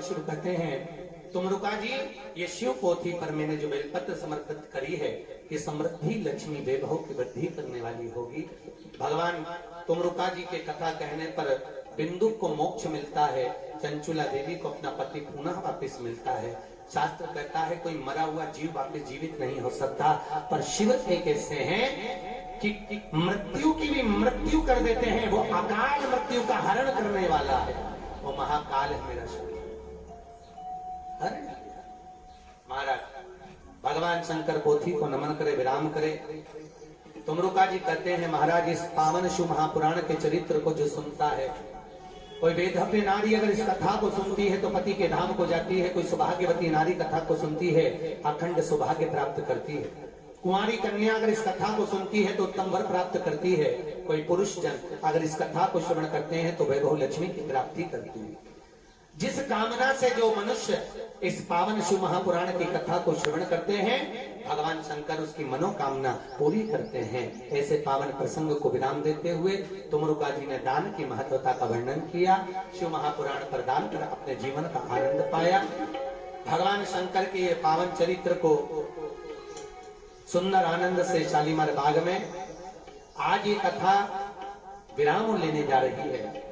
शिव कहते हैं, तुमरुका जी ये शिव पोथी पर मैंने जो बेलपत्र समर्पित करी है, ये समृद्धि लक्ष्मी वैभव की वृद्धि करने वाली होगी। भगवान तुमरुका जी के कथा कहने पर बिंदु को मोक्ष मिलता है, चंचुला देवी को अपना पति पुनः वापस मिलता है। शास्त्र कहता है कोई मरा हुआ जीव वापस जीवित नहीं हो सकता, पर शिव एक ऐसे हैं कि मृत्यु की भी मृत्यु कर देते हैं। वो अकाल मृत्यु का हरण करने वाला है, वो महाकाल है मेरा शिव। महाराज भगवान शंकर पोथी को नमन करे, विराम करे। तुमरुका जी कहते हैं, महाराज इस पावन शिव महापुराण के चरित्र को जो सुनता है, कोई वेधव्य नारी अगर इस कथा को सुनती है तो पति के धाम को जाती है। कोई सौभाग्यवती नारी कथा को सुनती है, अखंड सौभाग्य प्राप्त करती है। कुंवारी कन्या अगर इस कथा को सुनती है तो उत्तम वर प्राप्त करती है। कोई पुरुष जन अगर इस कथा को श्रवण करते हैं तो वैभव लक्ष्मी की प्राप्ति करती है। जिस कामना से जो मनुष्य इस पावन शिव महापुराण की कथा को श्रवण करते हैं, भगवान शंकर उसकी मनोकामना पूरी करते हैं। ऐसे पावन प्रसंग को विराम देते हुए तुमरुका जी ने दान की महत्वता का वर्णन किया। शिव महापुराण पर दान कर अपने जीवन का आनंद पाया। भगवान शंकर के ये पावन चरित्र को सुंदर आनंद से शालीमार बाग में आज ये कथा विराम लेने जा रही है।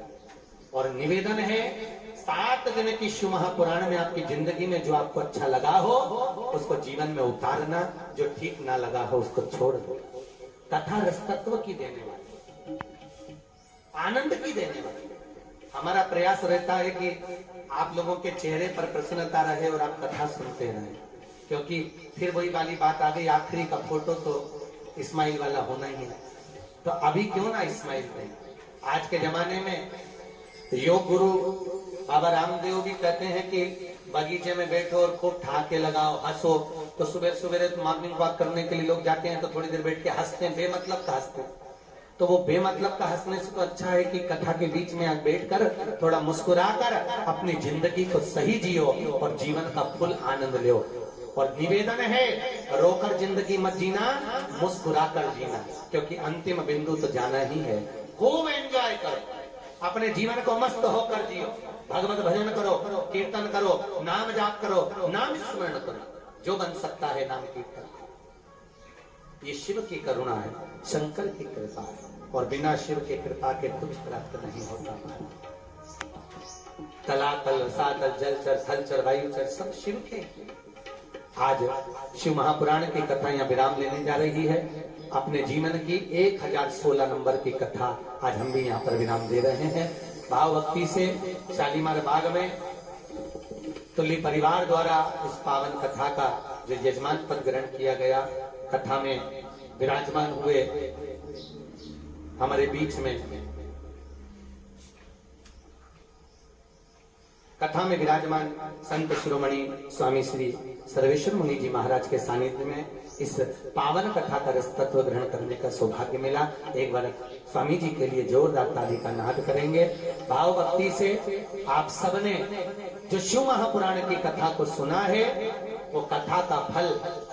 और निवेदन है, 7 दिन की शिव महापुराण में आपकी जिंदगी में जो आपको अच्छा लगा हो उसको जीवन में उतारना, जो ठीक ना लगा हो उसको छोड़ दो। कथा रसतत्व की देने वाली, आनंद की देने वाली। हमारा प्रयास रहता है कि आप लोगों के चेहरे पर प्रसन्नता रहे और आप कथा सुनते रहे, क्योंकि फिर वही वाली बात आ गई, आखिरी का फोटो तो इस्माइल वाला होना ही है। तो अभी क्यों ना इस्माइल नहीं। आज के जमाने में योग गुरु बाबा रामदेव भी कहते हैं कि बगीचे में बैठो और खूब ठहाके लगाओ, हंसो। तो सुबह सुबह मॉर्निंग वॉक करने के लिए लोग जाते हैं तो थोड़ी देर बैठ के हंसते हैं, बेमतलब का हंसते हैं। तो वो बेमतलब का हंसने से तो अच्छा है कि कथा के बीच में आज बैठकर थोड़ा मुस्कुराकर अपनी जिंदगी को सही जियो और जीवन का फुल आनंद लो। और निवेदन है, रोकर जिंदगी मत जीना, मुस्कुराकर जीना, क्योंकि अंतिम बिंदु तो जाना ही है। खूब एंजॉय करो, अपने जीवन को मस्त होकर जियो। भगवत भजन करो, कीर्तन करो, नाम जाप करो, नाम स्मरण करो, जो बन सकता है नाम कीर्तन। ये शिव की करुणा है, शंकर की कृपा है, और बिना शिव की कृपा के कुछ प्राप्त नहीं होता। तलातल, रसातल, जलचर, थलचर, वायुचर सब शिव के। आज शिव महापुराण की कथा यहाँ विराम लेने जा रही है। अपने जीवन की 1016 नंबर की कथा आज हम भी यहाँ पर विराम दे रहे हैं। भाव भक्ति से शालीमार बाग में तुल्य परिवार द्वारा इस पावन कथा का जो यजमान पद ग्रहण किया गया, कथा में विराजमान हुए हमारे बीच में, कथा में विराजमान संत शिरोमणि स्वामी श्री सर्वेश्वर मुनि जी महाराज के सानिध्य में इस पावन कथा का रस तत्व ग्रहण करने का सौभाग्य मिला। एक बार स्वामी जी के लिए जोरदार ताली का नाद करेंगे। भाव भक्ति से आप सबने जो शिव महापुराण की कथा को सुना है, वो कथा का फल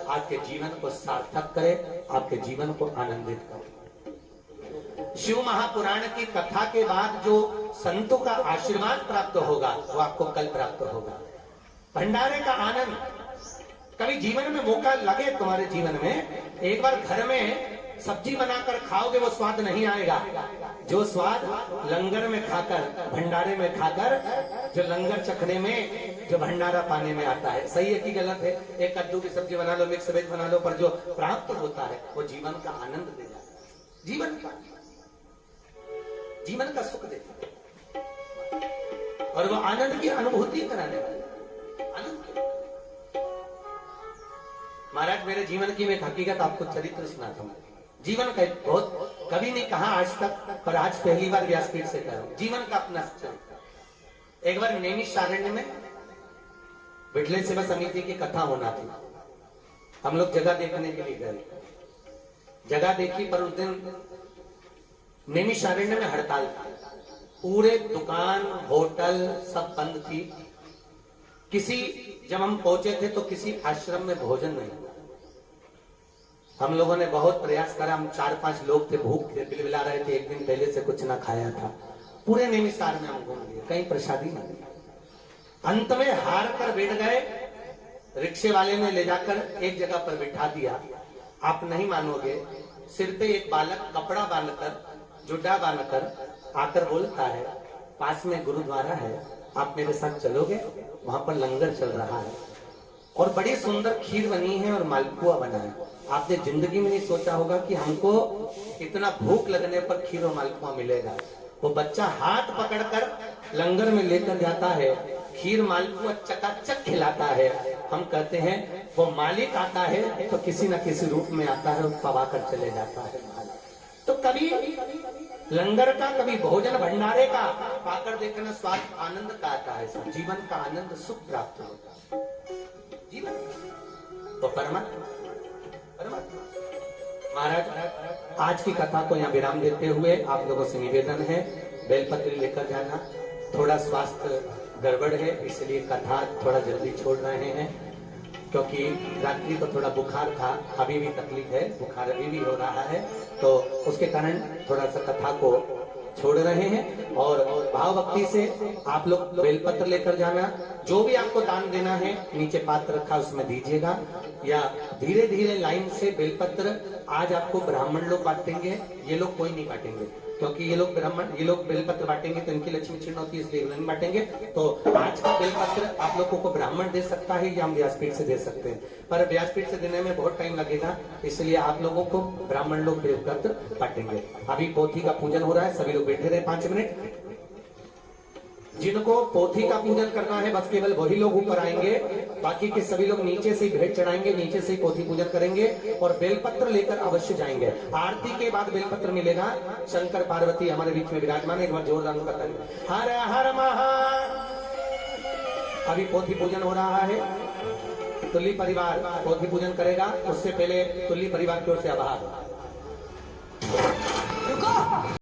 आपके जीवन को सार्थक करे, आपके जीवन को आनंदित करे। शिव महापुराण की कथा के बाद जो संतों का आशीर्वाद प्राप्त होगा वो आपको कल प्राप्त होगा। भंडारे का आनंद कभी जीवन में मौका लगे तुम्हारे जीवन में, एक बार घर में सब्जी बनाकर खाओगे वो स्वाद नहीं आएगा जो स्वाद लंगर में खाकर, भंडारे में खाकर, जो लंगर चखने में, जो भंडारा पाने में आता है। सही है कि गलत है? एक कद्दू की सब्जी बना लो, मिक्स वेज बना लो, पर जो प्राप्त होता है वो जीवन का आनंद दे जाता है, जीवन का सुख देता है, और वो आनंद की अनुभूति कराने वाला आनंद। महाराज मेरे जीवन की मैं हकीकत आपको चरित्र सुनाता हूँ। जीवन का बहुत कभी नहीं कहा आज तक, पर आज पहली बार व्यासपीठ से कह रहा हूं। जीवन का अपना चरित्र। एक बार नैमिषारण्य में विठले सेवा समिति की कथा होना थी। हम लोग जगह देखने के लिए गए, जगह देखी, पर उस दिन नैमिषारण्य में हड़ताल थी। पूरे दुकान होटल सब बंद थी। जब हम पहुंचे थे तो किसी आश्रम में भोजन नहीं। हम लोगों ने बहुत प्रयास करा, हम 4-5 लोग थे, भूख थे, बिलबिला रहे थे, एक दिन पहले से कुछ ना खाया था। पूरे नैमिषारण्य में हम घूम लिए, कहीं प्रसादी नहीं। अंत में हार कर बैठ गए। रिक्शे वाले ने ले जाकर एक जगह पर बिठा दिया। आप नहीं मानोगे, सिर पे एक बालक कपड़ा बांधकर, जुड्डा बांधकर आकर बोलता है, पास में गुरुद्वारा है, आप मेरे साथ चलोगे? वहां पर लंगर चल रहा है और बड़ी सुंदर खीर बनी है और मालपुआ बना है। आपने जिंदगी में नहीं सोचा होगा कि हमको इतना भूख लगने पर खीर और मालपुआ मिलेगा। वो बच्चा हाथ पकड़कर लंगर में लेकर जाता है, खीर मालपुआ चकाचक खिलाता है। हम कहते हैं वो मालिक आता है तो किसी न किसी रूप में आता है और पवा कर चले जाता है। तो कभी लंगर का, कभी भोजन भंडारे का पाकर देखना स्वाद आनंद का आता है। जीवन का आनंद सुख प्राप्त होता है। जीवन तो परमात्मा महाराज, आज की कथा को यहाँ विराम देते हुए आप लोगों से निवेदन है, बेलपत्री लेकर जाना। थोड़ा स्वास्थ्य गड़बड़ है, इसलिए कथा थोड़ा जल्दी छोड़ रहे हैं, क्योंकि रात्रि को थोड़ा बुखार था, अभी भी तकलीफ है, बुखार अभी भी हो रहा है, तो उसके कारण थोड़ा सा कथा को छोड़ रहे हैं। और भाव भक्ति से आप लोग बेलपत्र लेकर जाना। जो भी आपको दान देना है, नीचे पात्र रखा उसमें दीजिएगा, या धीरे धीरे लाइन से बेलपत्र आज आपको ब्राह्मण लोग बांटेंगे, ये लोग कोई नहीं बांटेंगे, क्योंकि ये लोग बेलपत्र बांटेंगे तो इनकी लक्ष्मी क्षीण होती है, इसलिए नहीं बांटेंगे। तो आज का बेलपत्र आप लोगों को ब्राह्मण दे सकता है या हम व्यासपीठ से दे सकते हैं, पर व्यासपीठ से देने में बहुत टाइम लगेगा, इसलिए आप लोगों को ब्राह्मण लोग बेलपत्र बांटेंगे। अभी पोथी का पूजन हो रहा है, सभी लोग बैठे रहे 5 मिनट। जिनको पोथी का पूजन करना है बस केवल वही लोग ऊपर आएंगे, बाकी के सभी लोग नीचे से भेंट चढ़ाएंगे, नीचे से पोथी पूजन करेंगे और बेलपत्र लेकर अवश्य जाएंगे। आरती के बाद बेलपत्र मिलेगा। शंकर पार्वती हमारे बीच में विराजमान है, एक बार जोरदार उनका ताली। हर हर महा। अभी पोथी पूजन हो रहा है, तुल्ली परिवार पोथी पूजन करेगा, उससे पहले तुल्ली परिवार की ओर से आभार। रुको।